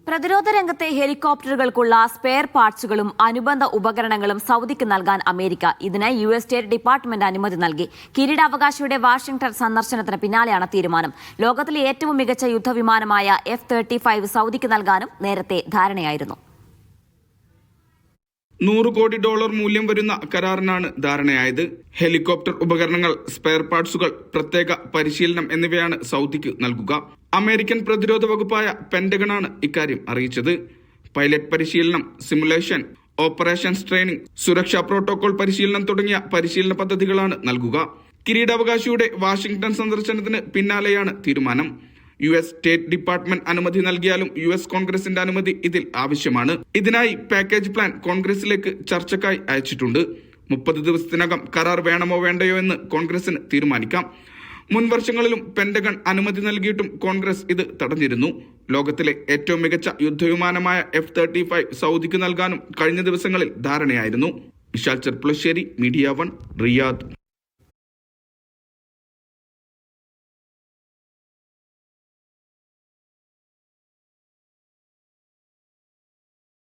പ്രതിരോധ രംഗത്തെ ഹെലികോപ്റ്ററുകൾക്കുള്ള സ്പെയർ പാർട്സുകളും അനുബന്ധ ഉപകരണങ്ങളും സൗദിക്ക് നൽകാൻ അമേരിക്ക. ഇതിന് യു.എസ്. സ്റ്റേറ്റ് ഡിപ്പാർട്ട്മെന്റ് അനുമതി നൽകി. കിരീടാവകാശിയുടെ വാഷിംഗ്ടൺ സന്ദർശനത്തിന് പിന്നാലെയാണ് തീരുമാനം. ലോകത്തിലെ ഏറ്റവും മികച്ച യുദ്ധവിമാനമായ F-35 സൗദിക്ക് നൽകാനും നേരത്തെ ധാരണയായിരുന്നു. $100 കോടി മൂല്യം വരുന്ന കരാറിനാണ് ധാരണയായത്. ഹെലികോപ്റ്റർ ഉപകരണങ്ങൾ, സ്പെയർ പാർട്സുകൾ, പ്രത്യേക പരിശീലനം എന്നിവയാണ് സൗദിക്ക് നൽകുക. അമേരിക്കൻ പ്രതിരോധ വകുപ്പായ പെന്റഗണാണ് ഇക്കാര്യം അറിയിച്ചത്. പൈലറ്റ് പരിശീലനം, സിമുലേഷൻ, ഓപ്പറേഷൻസ് ട്രെയിനിംഗ്, സുരക്ഷാ പ്രോട്ടോകോൾ പരിശീലനം തുടങ്ങിയ പരിശീലന പദ്ധതികളാണ് നൽകുക. കിരീടാവകാശിയുടെ വാഷിംഗ്ടൺ സന്ദർശനത്തിന് പിന്നാലെയാണ് തീരുമാനം. യു.എസ്. സ്റ്റേറ്റ് ഡിപ്പാർട്ട്മെന്റ് അനുമതി നൽകിയാലും യു.എസ്. കോൺഗ്രസിന്റെ അനുമതി ഇതിൽ ആവശ്യമാണ്. ഇതിനായി പാക്കേജ് പ്ലാൻ കോൺഗ്രസിലേക്ക് ചർച്ചയ്ക്കായി അയച്ചിട്ടുണ്ട്. 30 ദിവസത്തിനകം കരാർ വേണമോ വേണ്ടയോ എന്ന് കോൺഗ്രസിന് തീരുമാനിക്കാം. മുൻ വർഷങ്ങളിലും പെന്റഗൺ അനുമതി നൽകിയിട്ടും കോൺഗ്രസ് ഇത് തടഞ്ഞിരുന്നു. ലോകത്തിലെ ഏറ്റവും മികച്ച യുദ്ധവിമാനമായ F-35 സൗദിക്ക് നൽകാനും കഴിഞ്ഞ ദിവസങ്ങളിൽ ധാരണയായിരുന്നു. Vishal Cherpulassery, media 1, Riyadh.